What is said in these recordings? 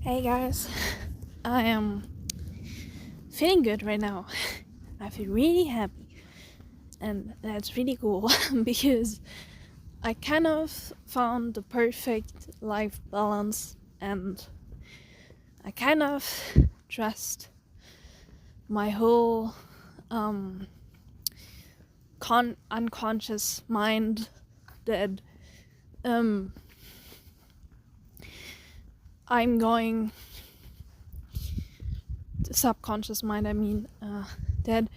Hey guys, I am feeling good right now. I feel really happy, and that's really cool because I kind of found the perfect life balance, and I kind of trust my whole unconscious mind that I'm going the subconscious mind. That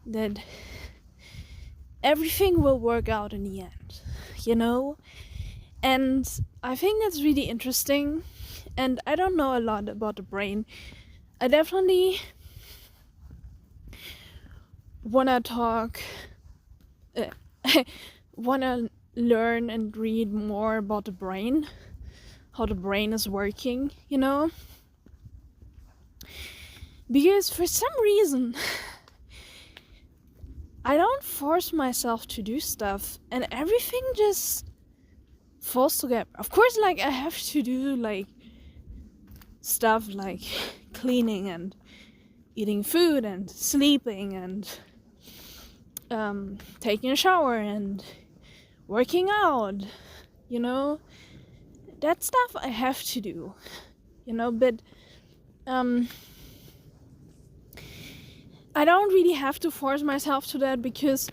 that everything will work out in the end, you know. And I think that's really interesting. And I don't know a lot about the brain. I definitely wanna talk, wanna learn and read more about the brain, how the brain is working, you know. Because for some reason, I don't force myself to do stuff, and everything just falls together. Of course, like, I have to do, like, stuff like cleaning and eating food and sleeping and taking a shower and working out, you know. That stuff I have to do, you know, but I don't really have to force myself to that because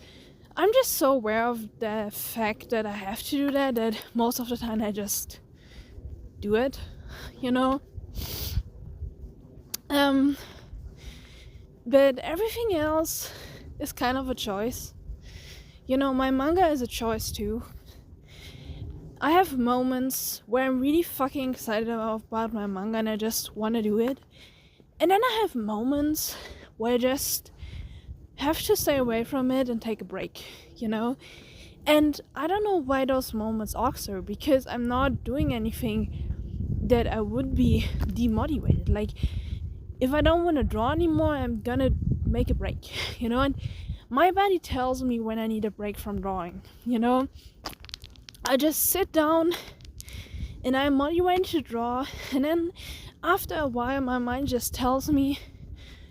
I'm just so aware of the fact that I have to do that most of the time I just do it, you know. But everything else is kind of a choice. You know, my manga is a choice too. I have moments where I'm really fucking excited about my manga and I just want to do it. And then I have moments where I just have to stay away from it and take a break, you know? And I don't know why those moments occur, because I'm not doing anything that I would be demotivated. Like, if I don't want to draw anymore, I'm gonna make a break, you know? And my body tells me when I need a break from drawing, you know? I just sit down and I'm motivated to draw, and then after a while my mind just tells me,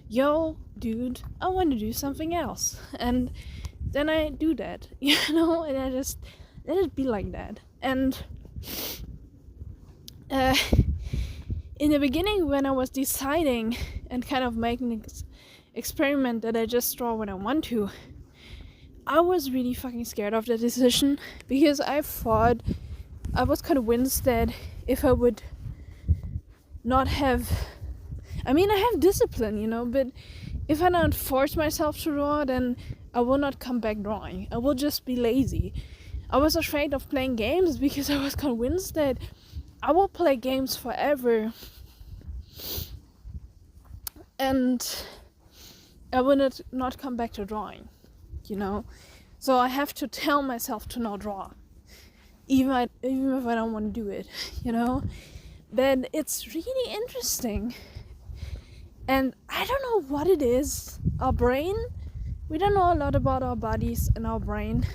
yo, dude, I want to do something else. And then I do that, you know, and I just let it be like that. And in the beginning, when I was deciding and kind of making an experiment that I just draw when I want to, I was really fucking scared of the decision, because I was convinced that if I would not have, I have discipline, you know, but if I don't force myself to draw, then I will not come back drawing. I will just be lazy. I was afraid of playing games because I was convinced that I will play games forever and I will not come back to drawing, you know. So I have to tell myself to not draw, even if I don't want to do it, you know. But it's really interesting. And I don't know what it is. Our brain, we don't know a lot about our bodies and our brain.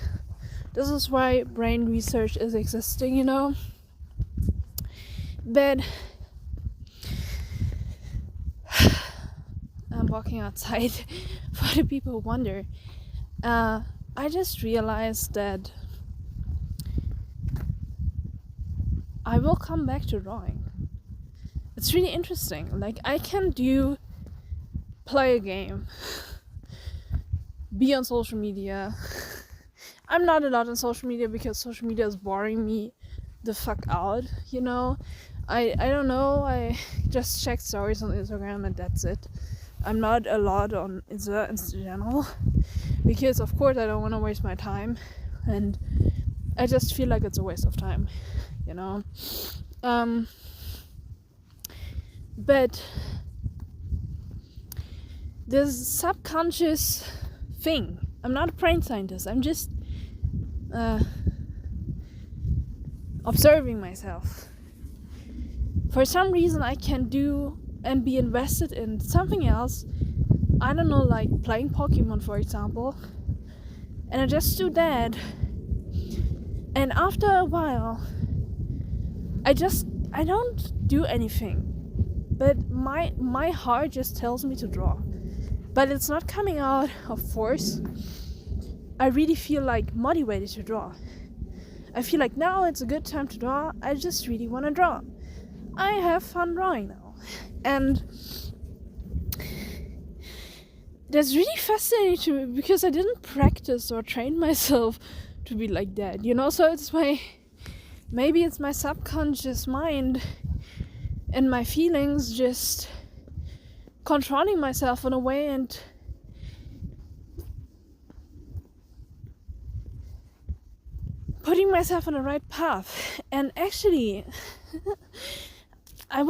This is why brain research is existing, you know. But I'm walking outside for the people who wonder. I just realized that I will come back to drawing. It's really interesting. Like, I can play a game, be on social media. I'm not a lot on social media because social media is boring me the fuck out, you know. I don't know, I just check stories on Instagram and that's it. I'm not a lot on Insta in general because, of course, I don't want to waste my time, and I just feel like it's a waste of time, you know. But this subconscious thing, I'm not a brain scientist, I'm just observing myself. For some reason I can do and be invested in something else. I don't know, like playing Pokemon, for example, and I just do that, and after a while I don't do anything. but my heart just tells me to draw. But it's not coming out of force. I really feel like motivated to draw. I feel like now it's a good time to draw. I just really want to draw. I have fun drawing now. And that's really fascinating to me because I didn't practice or train myself to be like that, so maybe it's my subconscious mind and my feelings just controlling myself in a way and putting myself on the right path. And actually I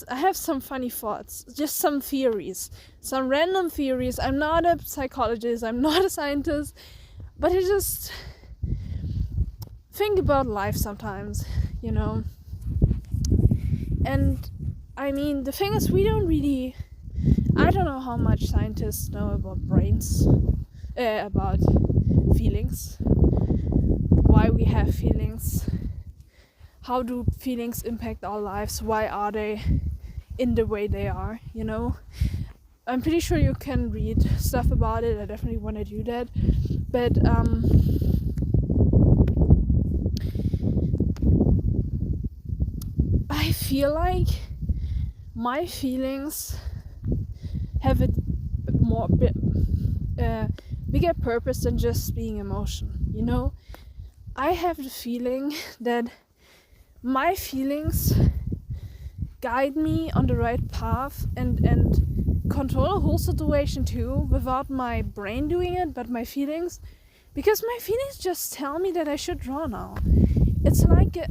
have some funny thoughts, just some theories, some random theories. I'm not a psychologist, I'm not a scientist, but I just think about life sometimes, And I mean, the thing is, I don't know how much scientists know about brains, about feelings, why we have feelings, how do feelings impact our lives, why are they in the way they are, I'm pretty sure you can read stuff about it. I definitely want to do that, but I feel like my feelings have a bigger purpose than just being emotion, I have the feeling that my feelings guide me on the right path and control the whole situation too, without my brain doing it, but my feelings, because my feelings just tell me that I should draw now. It's like a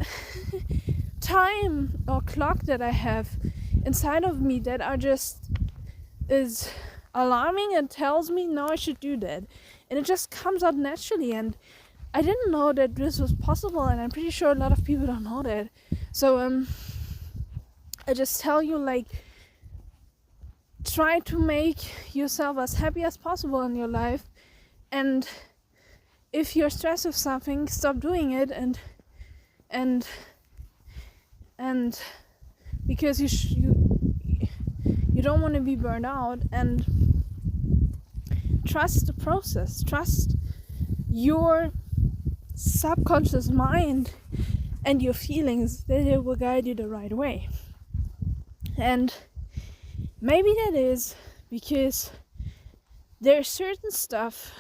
time or clock that I have inside of me that is alarming and tells me now I should do that, and it just comes out naturally. And I didn't know that this was possible, and I'm pretty sure a lot of people don't know that. So I just tell you, like, try to make yourself as happy as possible in your life, and if you're stressed with something, stop doing it, and because you don't want to be burned out, and trust the process, trust your subconscious mind and your feelings, that it will guide you the right way. And maybe that is because there's certain stuff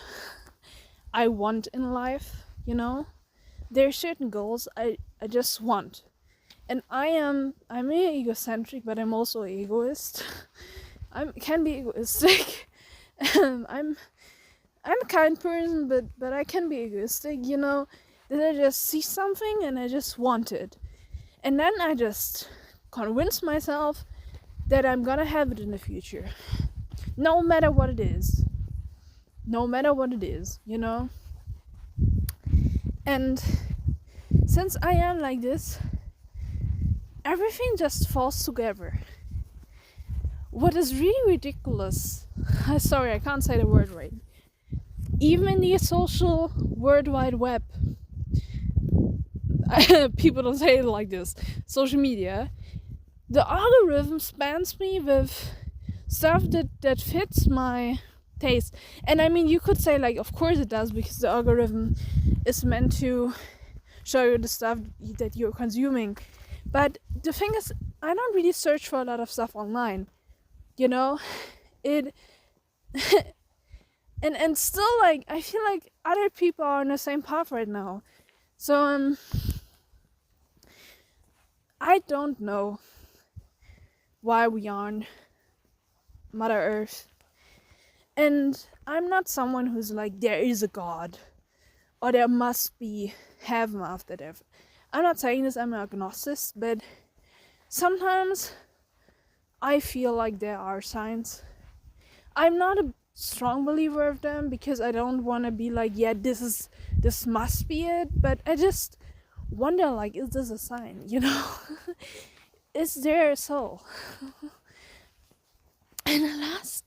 I want in life, there are certain goals I just want. And I'm egocentric, but I'm also egoist. I can be egoistic. I'm a kind person, but I can be egoistic, that I just see something and I just want it. And then I just convince myself that I'm gonna have it in the future. No matter what it is. And since I am like this, everything just falls together. What is really ridiculous, sorry, I can't say the word right, even in the social World Wide Web, people don't say it like this, social media, the algorithm spams me with stuff that fits my taste. And I mean, you could say, like, of course it does, because the algorithm is meant to show you the stuff that you're consuming. But the thing is, I don't really search for a lot of stuff online, it and still, like, I feel like other people are on the same path right now. So I don't know why we are on Mother Earth, and I'm not someone who's like, there is a God or there must be heaven after death. I'm not saying this, I'm an agnostic, but sometimes I feel like there are signs. I'm not a strong believer of them, because I don't want to be like, yeah, this must be it, but I just wonder, like, is this a sign, is there a soul? In the last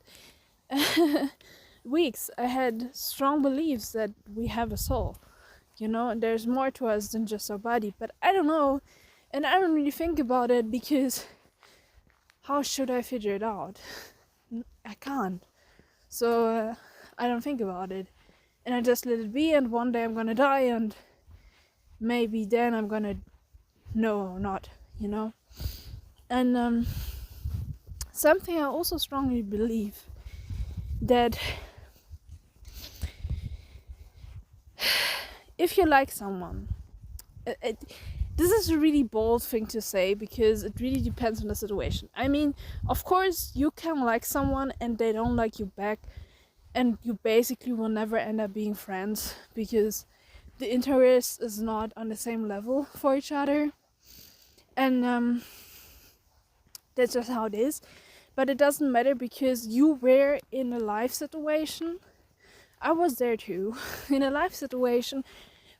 weeks I had strong beliefs that we have a soul, and there's more to us than just our body. But I don't know, and I don't really think about it, because how should I figure it out? I can't. So I don't think about it, and I just let it be, and one day I'm gonna die, and maybe then I'm gonna know or not, you know. And something I also strongly believe, that if you like someone, this is a really bold thing to say because it really depends on the situation. I mean, of course you can like someone and they don't like you back, and you basically will never end up being friends because the interest is not on the same level for each other, and that's just how it is. But it doesn't matter because you were in a life situation. I was there too, in a life situation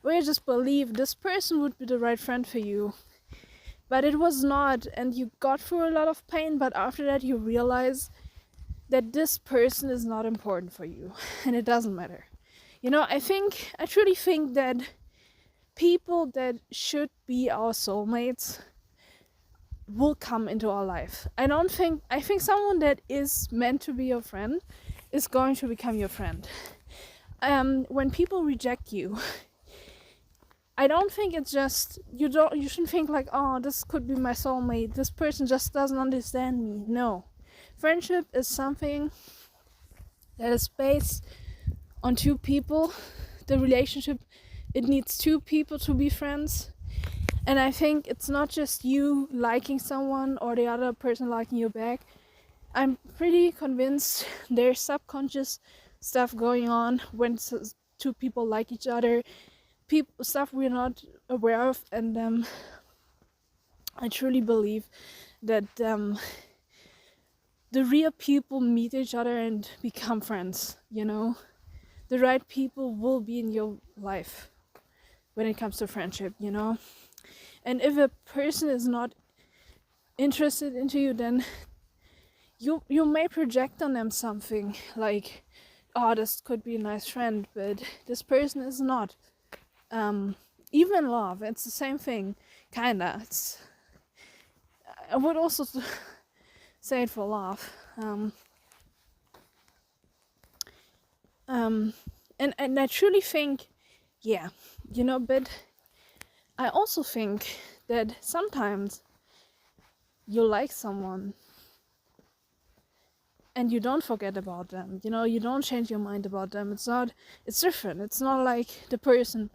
where you just believe this person would be the right friend for you, but it was not, and you got through a lot of pain. But after that you realize that this person is not important for you, and it doesn't matter. You know, I truly think that people that should be our soulmates will come into our life. I think someone that is meant to be your friend is going to become your friend. When people reject you, I don't think it's just, you shouldn't think like, oh, this could be my soulmate, this person just doesn't understand me. No. Friendship is something that is based on two people. The relationship, it needs two people to be friends. And I think it's not just you liking someone or the other person liking you back. I'm pretty convinced there's subconscious stuff going on when two people like each other, stuff we're not aware of, and I truly believe that the real people meet each other and become friends, you know. The right people will be in your life when it comes to friendship, you know. And if a person is not interested into you, then you may project on them something like, oh, this could be a nice friend, but this person is not. Even in love, it's the same thing, kinda. I would also say it for love. And I truly think, yeah, you know, but I also think that sometimes you like someone and you don't forget about them, you know, you don't change your mind about them. It's different. It's not like the person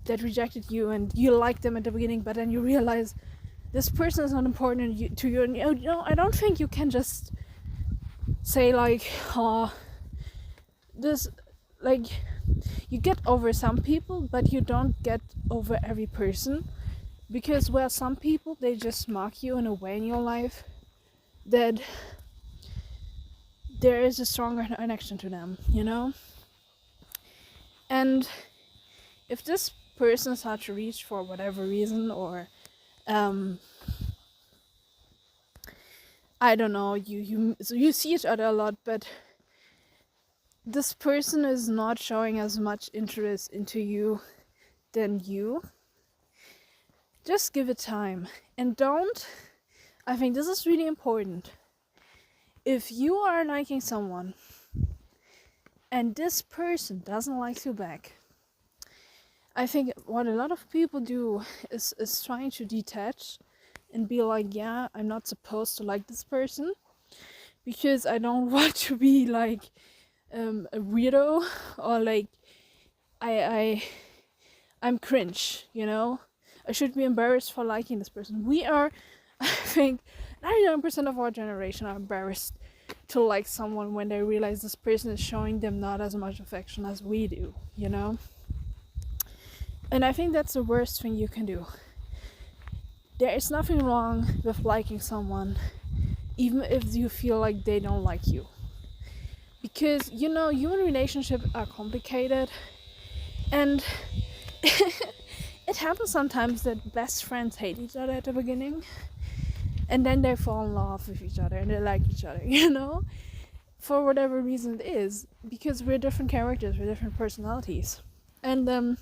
that rejected you and you liked them at the beginning, but then you realize this person is not important to you, and you know, I don't think you can just say like, oh, this, like, you get over some people, but you don't get over every person, because well, some people, they just mark you in a way in your life that there is a stronger connection to them, you know. And if this person is hard to reach for whatever reason, or I don't know, you see each other a lot, but this person is not showing as much interest into you than you, just give it time. And I think this is really important. If you are liking someone and this person doesn't like you back, I think what a lot of people do is trying to detach and be like, yeah, I'm not supposed to like this person because I don't want to be like a weirdo, or like I'm cringe, you know. I should be embarrassed for liking this person. We are, I think, 99% of our generation are embarrassed to like someone when they realize this person is showing them not as much affection as we do, you know. And I think that's the worst thing you can do. There is nothing wrong with liking someone, even if you feel like they don't like you. Because, you know, human relationships are complicated, and it happens sometimes that best friends hate each other at the beginning, and then they fall in love with each other and they like each other, you know? For whatever reason it is, because we're different characters, we're different personalities. And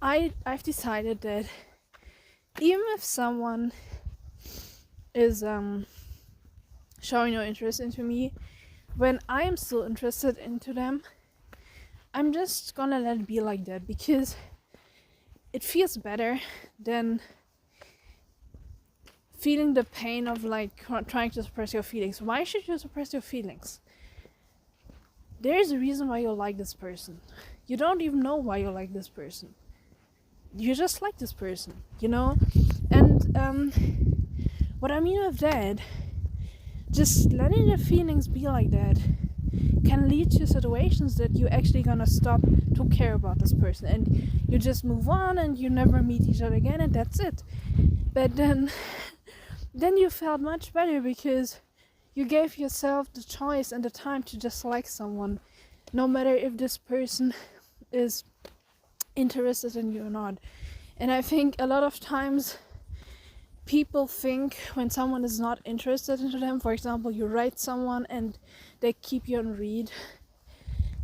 I've decided that even if someone is showing no interest into me. When I am still interested into them, I'm just gonna let it be like that, because it feels better than feeling the pain of like trying to suppress your feelings. Why should you suppress your feelings? There is a reason why you like this person. You don't even know why you like this person. You just like this person, you know? And what I mean with that, just letting the feelings be like that can lead to situations that you're actually gonna stop to care about this person, and you just move on and you never meet each other again, and that's it. But then you felt much better, because you gave yourself the choice and the time to just like someone, no matter if this person is interested in you or not. And I think a lot of times people think when someone is not interested into them, for example, you write someone and they keep you on read,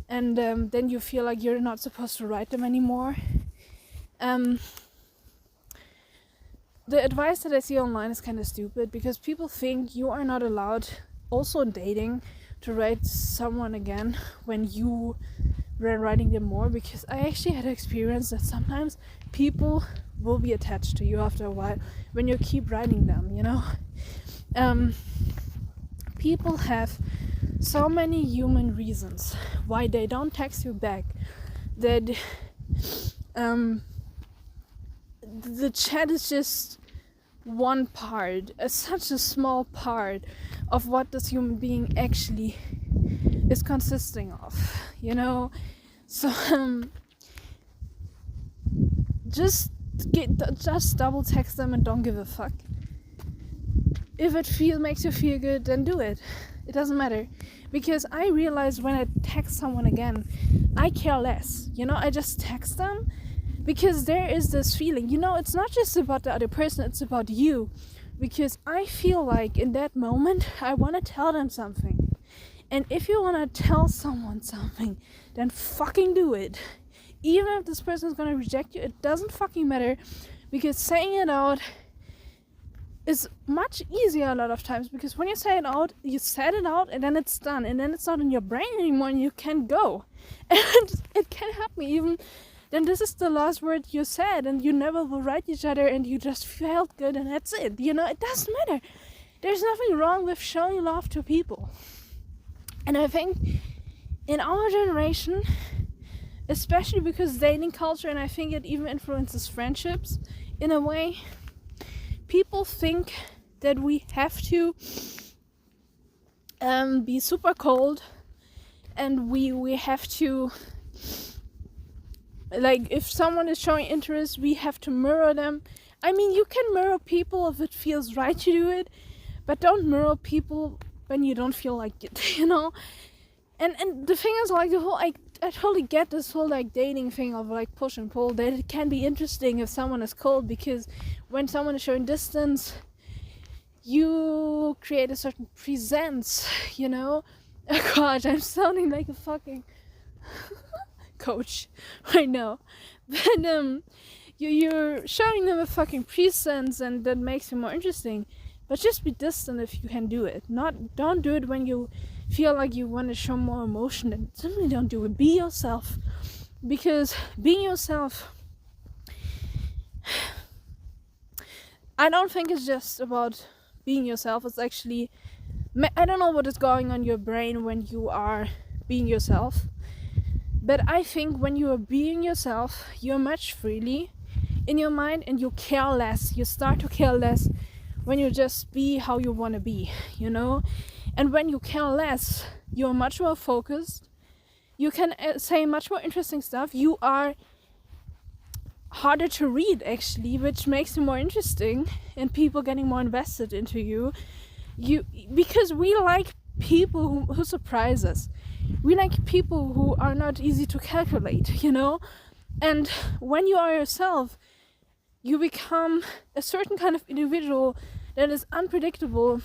and then you feel like you're not supposed to write them anymore. The advice that I see online is kind of stupid, because people think you are not allowed, also in dating, to write someone again when you were writing them more, because I actually had experience that sometimes people will be attached to you after a while when you keep writing them, you know? People have so many human reasons why they don't text you back, that the chat is just one part, such a small part of what this human being actually is consisting of, you know? So just double text them and don't give a fuck. If it makes you feel good, then do it. It doesn't matter, because I realize when I text someone again, I care less, you know? I just text them because there is this feeling, you know, it's not just about the other person, it's about you, because I feel like in that moment I want to tell them something. And if you want to tell someone something, then fucking do it. Even if this person is going to reject you, it doesn't fucking matter, because saying it out is much easier a lot of times, because when you say it out, you said it out and then it's done, and then it's not in your brain anymore and you can go. And it can happen even then this is the last word you said, and you never will write each other, and you just felt good, and that's it. You know, it doesn't matter. There's nothing wrong with showing love to people. And I think in our generation, especially because dating culture, and I think it even influences friendships in a way, people think that we have to be super cold, and we have to, like, if someone is showing interest, we have to mirror them. I mean, you can mirror people if it feels right to do it, but don't mirror people when you don't feel like it, you know? And the thing is, like, the whole, I totally get this whole, like, dating thing of, like, push and pull, that it can be interesting if someone is cold, because when someone is showing distance, you create a certain presence, you know? Oh god, I'm sounding like a fucking coach right now. But you're showing them a fucking presence, and that makes it more interesting. But just be distant if you can do it. Don't do it when you feel like you want to show more emotion, and simply don't do it. Be yourself, because being yourself, I don't think it's just about being yourself. It's actually, I don't know what is going on in your brain when you are being yourself, but I think when you are being yourself, you're much freely in your mind, and you care less. You start to care less when you just be how you want to be, you know? And when you care less, you're much more focused. You can say much more interesting stuff. You are harder to read, actually, which makes you more interesting, and people getting more invested into you. Because we like people who surprise us. We like people who are not easy to calculate, you know? And when you are yourself, you become a certain kind of individual that is unpredictable,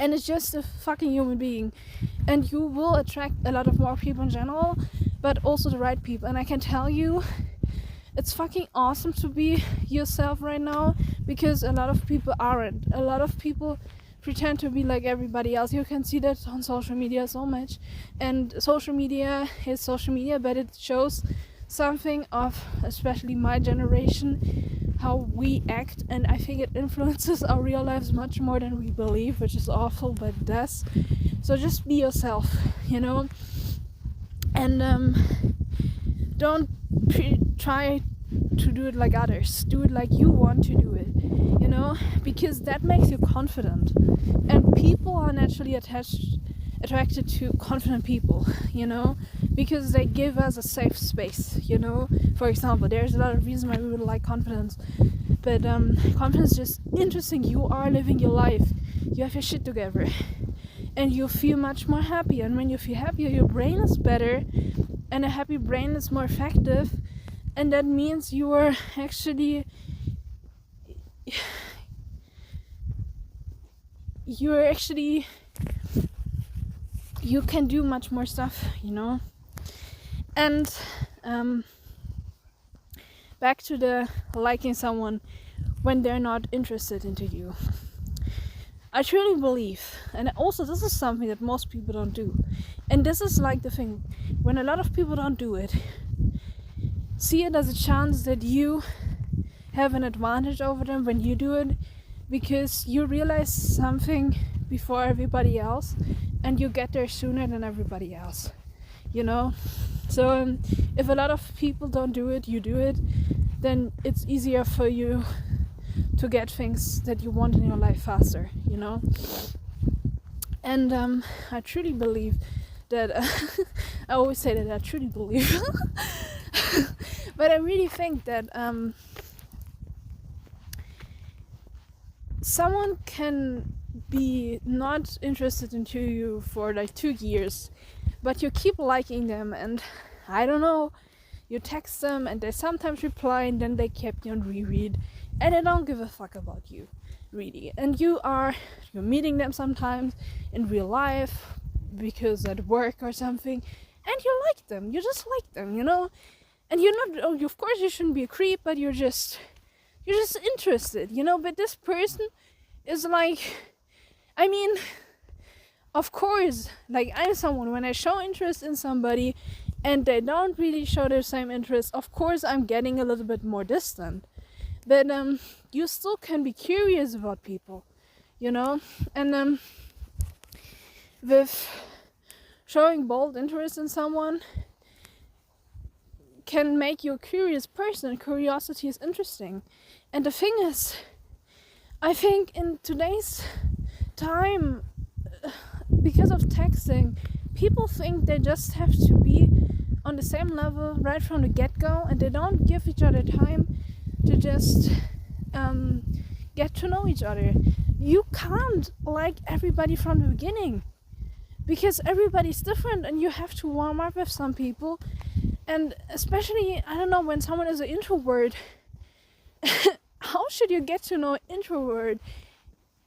and is just a fucking human being. And you will attract a lot of more people in general, but also the right people. And I can tell you, it's fucking awesome to be yourself right now, because a lot of people aren't. A lot of people pretend to be like everybody else. You can see that on social media so much, and social media is social media, but it shows something of especially my generation, how we act, and I think it influences our real lives much more than we believe, which is awful, but it does. So just be yourself, you know, and don't try to do it like others. Do it like you want to do it, you know, because that makes you confident, and people are naturally attracted to confident people, you know, because they give us a safe space, you know. For example, there's a lot of reasons why we would like confidence, but confidence is just interesting. You are living your life, you have your shit together, and you feel much more happy, and when you feel happier, your brain is better, and a happy brain is more effective, and that means you are actually you can do much more stuff, you know. And back to the liking someone when they're not interested into you. I truly believe, and also this is something that most people don't do, and this is like the thing, when a lot of people don't do it, see it as a chance that you have an advantage over them when you do it, because you realize something before everybody else, and you get there sooner than everybody else, you know. So if a lot of people don't do it, you do it, then it's easier for you to get things that you want in your life faster, you know. And I truly believe that I always say that I truly believe but I really think that someone can be not interested into you for like 2 years, but you keep liking them, and I don't know, you text them and they sometimes reply, and then they kept you on reread, and they don't give a fuck about you, really. And you're meeting them sometimes in real life, because at work or something, and you like them, you just like them, you know. And you're not, of course you shouldn't be a creep, but you're just interested, you know. But this person is like, I mean, of course, like, I'm someone, when I show interest in somebody and they don't really show the same interest, of course I'm getting a little bit more distant. But you still can be curious about people, you know. And with showing bold interest in someone can make you a curious person. Curiosity is interesting. And the thing is, I think in today's time, because of texting, people think they just have to be on the same level right from the get-go, and they don't give each other time to just get to know each other. You can't like everybody from the beginning, because everybody's different, and you have to warm up with some people. And especially, I don't know, when someone is an introvert, how should you get to know an introvert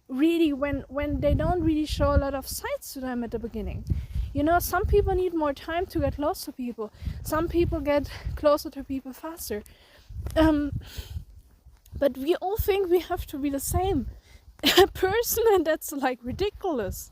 really when they don't really show a lot of sides to them at the beginning? You know, some people need more time to get close to people. Some people get closer to people faster. But we all think we have to be the same person, and that's like ridiculous.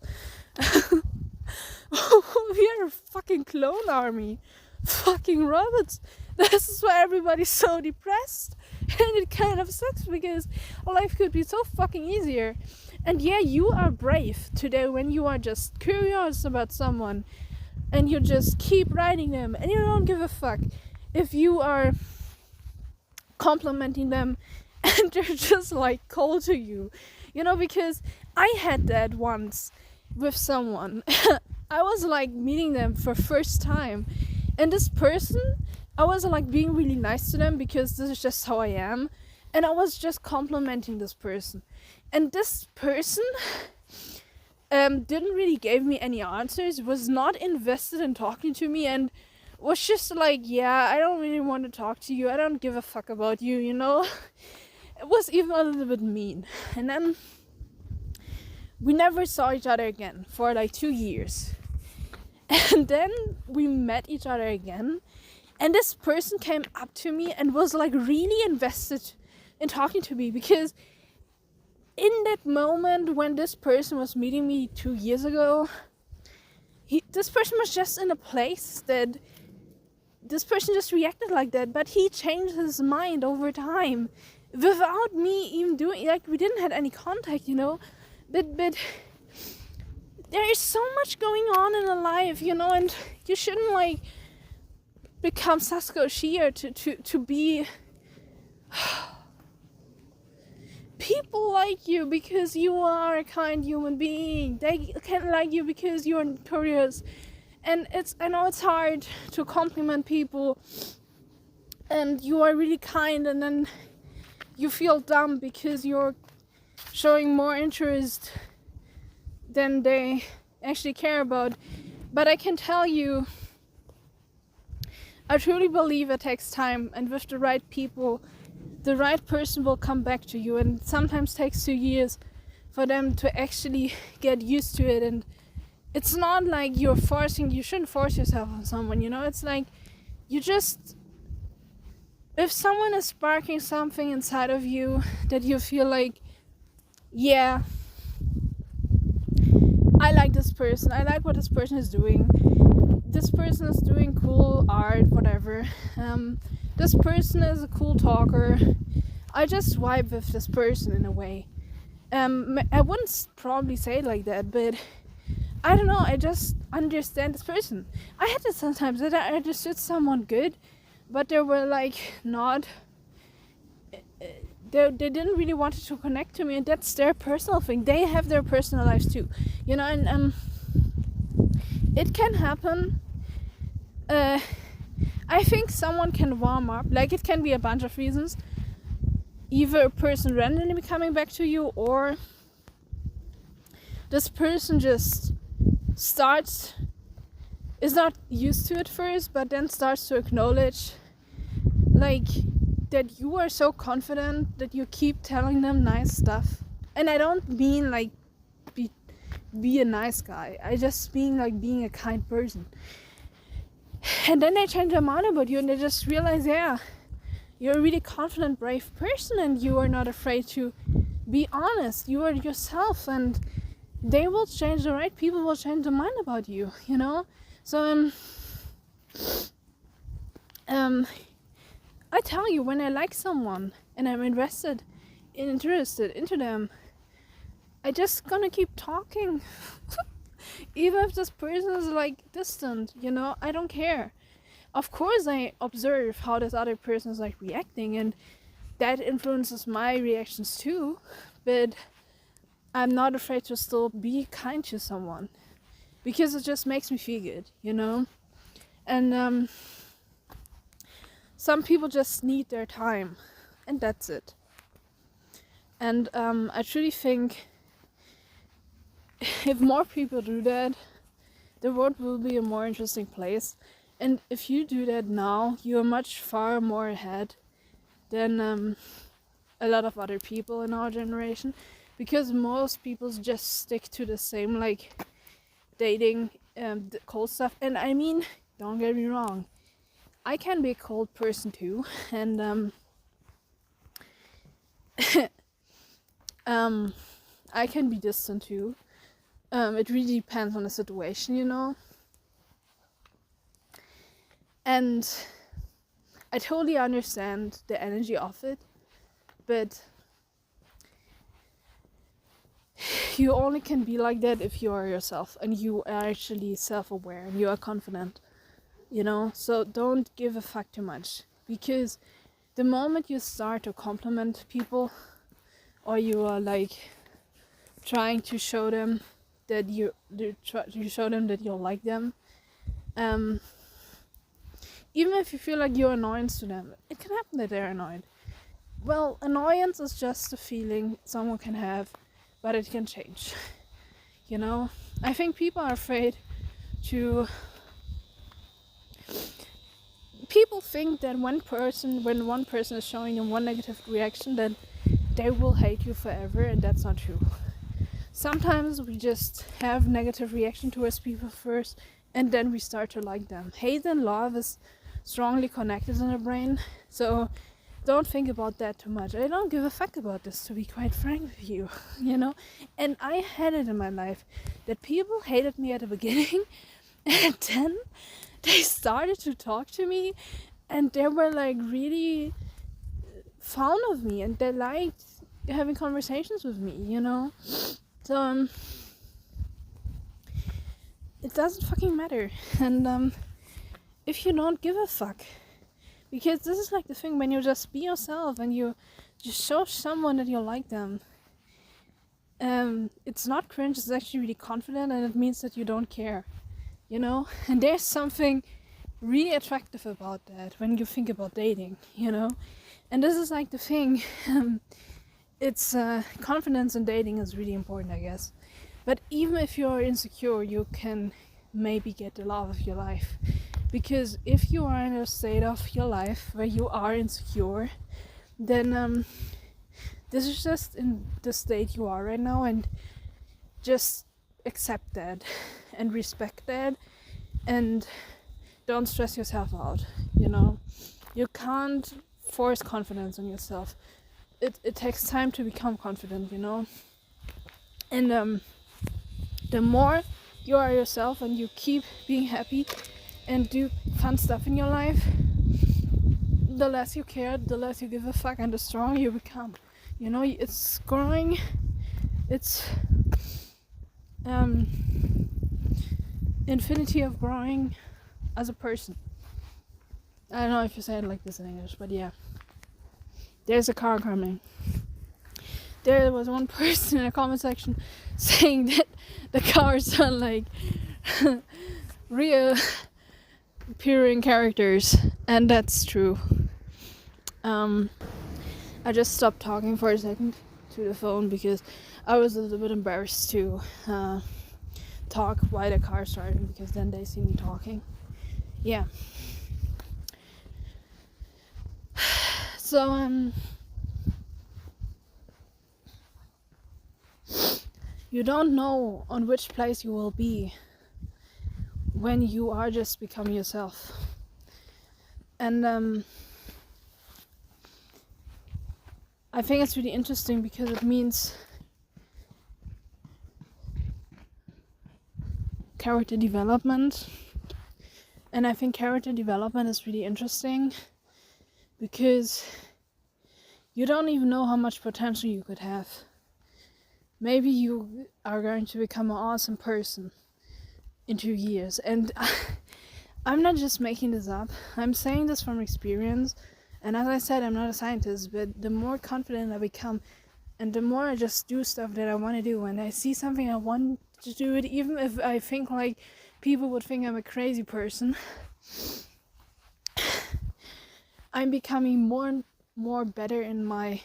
We are a fucking clone army. Fucking robots. This is why everybody's so depressed, and it kind of sucks, because life could be so fucking easier. And yeah, you are brave today when you are just curious about someone and you just keep writing them, and you don't give a fuck if you are complimenting them and they're just like cold to you, you know. Because I had that once with someone. I was like meeting them for first time, and this person, I was like being really nice to them because this is just how I am, and I was just complimenting this person, and this person didn't really give me any answers, was not invested in talking to me, and was just like, yeah, I don't really want to talk to you, I don't give a fuck about you, you know. It was even a little bit mean. And then we never saw each other again for like 2 years. And then we met each other again, And this person came up to me and was like really invested in talking to me, because in that moment when this person was meeting me 2 years ago, this person was just in a place that this person just reacted like that, but he changed his mind over time without me even doing, like, we didn't have any contact, you know, but there is so much going on in a life, you know, and you shouldn't like become Sasuke Uchiha to be people like you because you are a kind human being. They can like you because you're curious. And I know it's hard to compliment people and you are really kind, and then you feel dumb because you're showing more interest than they actually care about. But I can tell you, I truly believe it takes time, and with the right people, the right person will come back to you, and sometimes takes 2 years for them to actually get used to it. And it's not like you shouldn't force yourself on someone, you know. It's like if someone is sparking something inside of you that you feel like, yeah, I like this person, I like what this person is doing, this person is doing cool art, whatever, this person is a cool talker, I just vibe with this person in a way. I wouldn't probably say it like that, but I don't know, I just understand this person. I had it sometimes that I understood someone good, but they were like not, they didn't really want to connect to me, and that's their personal thing. They have their personal lives too, you know, and it can happen. I think someone can warm up, like it can be a bunch of reasons. Either a person randomly coming back to you, or this person just is not used to it first, but then starts to acknowledge like that you are so confident that you keep telling them nice stuff. And I don't mean like be a nice guy, I just mean like being a kind person. And then they change their mind about you, and they just realize, yeah, you're a really confident, brave person, and you are not afraid to be honest. You are yourself, and they will change. The right people will change their mind about you, you know. So I tell you, when I like someone and I'm interested into them, I just gonna keep talking. Even if this person is like distant, you know, I don't care. Of course I observe how this other person is like reacting, and that influences my reactions too, but I'm not afraid to still be kind to someone, because it just makes me feel good, you know. And some people just need their time, and that's it. And I truly think if more people do that, the world will be a more interesting place. And if you do that now, you are much far more ahead than a lot of other people in our generation, because most people just stick to the same like dating cold stuff. And I mean, don't get me wrong, I can be a cold person too, and I can be distant too. It really depends on the situation, you know. And I totally understand the energy of it, but you only can be like that if you are yourself and you are actually self-aware and you are confident, you know. So don't give a fuck too much, because the moment you start to compliment people, or you are like trying to show them that you show them that you like them, even if you feel like you're annoyance to them, it can happen that they're annoyed. Well, annoyance is just a feeling someone can have, but it can change, you know. I think people are afraid to... People think that when one person is showing them one negative reaction, then they will hate you forever, and that's not true. Sometimes we just have negative reaction towards people first, and then we start to like them. Hate and love is strongly connected in the brain. So don't think about that too much. I don't give a fuck about this, to be quite frank with you, you know. And I had it in my life that people hated me at the beginning, and then they started to talk to me, and they were like really fond of me, and they liked having conversations with me, you know. So it doesn't fucking matter. And if you don't give a fuck, because this is like the thing, when you just be yourself and you just show someone that you like them, it's not cringe, it's actually really confident, and it means that you don't care, you know. And there's something really attractive about that when you think about dating, you know. And this is like the thing, it's confidence in dating is really important, I guess. But even if you're insecure, you can maybe get the love of your life. Because if you are in a state of your life where you are insecure, then this is just in the state you are right now, and just accept that and respect that, and don't stress yourself out, you know. You can't force confidence on yourself. It takes time to become confident, you know. And the more you are yourself and you keep being happy and do fun stuff in your life, the less you care, the less you give a fuck, and the stronger you become. You know, it's growing, it's infinity of growing as a person. I don't know if you say it like this in English, but yeah. There's a car coming. There was one person in the comment section saying that the cars are like real appearing characters, and that's true. I just stopped talking for a second to the phone because I was a little bit embarrassed to talk while the car started, because then they see me talking. Yeah. So you don't know on which place you will be when you are just becoming yourself. And I think it's really interesting because it means character development. And I think character development is really interesting because you don't even know how much potential you could have. Maybe you are going to become an awesome person in 2 years. And I'm not just making this up. I'm saying this from experience. And as I said, I'm not a scientist, but the more confident I become and the more I just do stuff that I want to do, and I see something I want to do it, even if I think like people would think I'm a crazy person, I'm becoming more and more better in my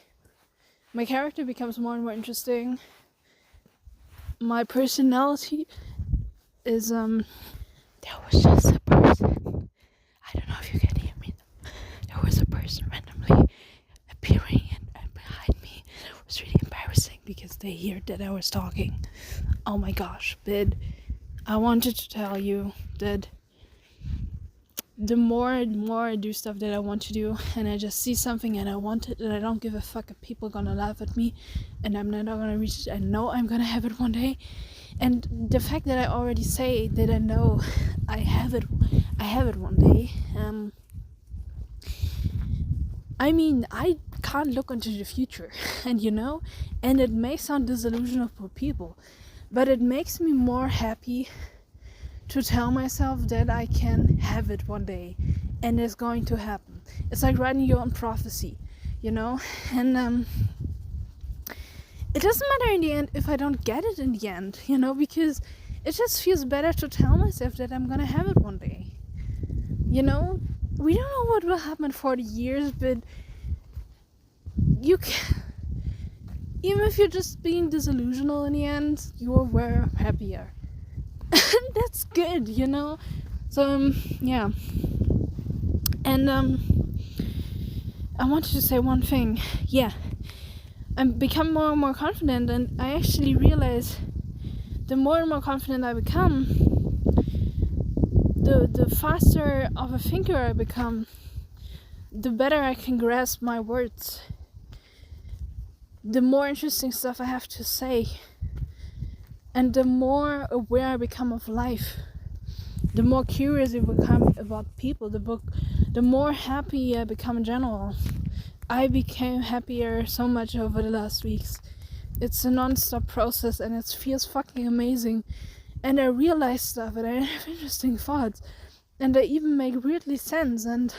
character becomes more and more interesting. My personality is there was just a person, I don't know if you can hear me, there was a person randomly appearing and behind me. It was really embarrassing because they heard that I was talking. Oh my gosh. But I wanted to tell you that the more and more I do stuff that I want to do, and I just see something and I want it, and I don't give a fuck if people gonna laugh at me, and I'm not gonna reach it. I know I'm gonna have it one day. And the fact that I already say that I know I have it one day, I mean, I can't look into the future, and you know, and it may sound disillusional for people, but it makes me more happy to tell myself that I can have it one day, and it's going to happen. It's like writing your own prophecy, you know, and it doesn't matter in the end if I don't get it in the end, you know, because it just feels better to tell myself that I'm gonna have it one day, you know. We don't know what will happen in 40 years, but you can, even if you're just being disillusional in the end, you are way happier. That's good, you know. So yeah. And I wanted to say one thing. Yeah, I'm becoming more and more confident, and I actually realize the more and more confident I become, the faster of a thinker I become, the better I can grasp my words, the more interesting stuff I have to say, and the more aware I become of life, the more curious I become about people, the more happy I become in general. I became happier so much over the last weeks. It's a non-stop process and it feels fucking amazing. And I realize stuff and I have interesting thoughts and they even make weirdly sense, and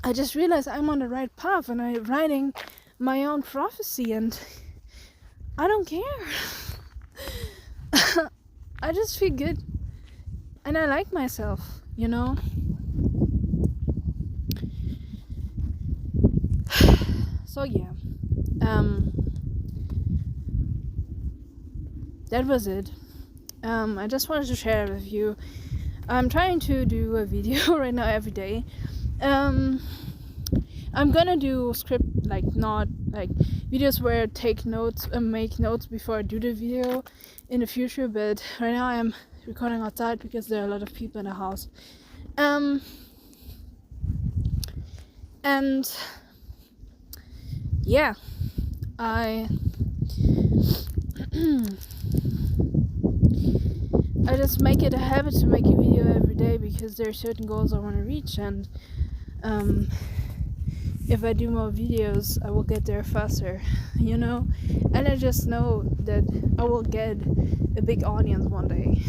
I just realized I'm on the right path and I'm writing my own prophecy and I don't care. I just feel good and I like myself, you know? So yeah, that was it. I just wanted to share it with you. I'm trying to do a video right now every day. I'm gonna do script, not videos where I take notes and make notes before I do the video in the future, but right now I'm recording outside because there are a lot of people in the house. And yeah, I just make it a habit to make a video every day because there are certain goals I want to reach, and if I do more videos I will get there faster, you know? And I just know that I will get a big audience one day.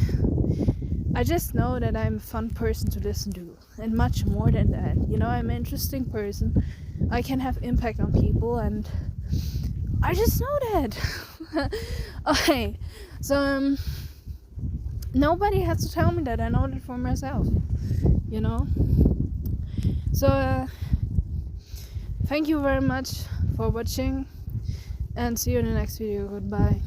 I just know that I'm a fun person to listen to, and much more than that, you know? I'm an interesting person, I can have impact on people, and I just know that. Okay, so nobody has to tell me that, I know that for myself, you know? So thank you very much for watching and see you in the next video. Goodbye.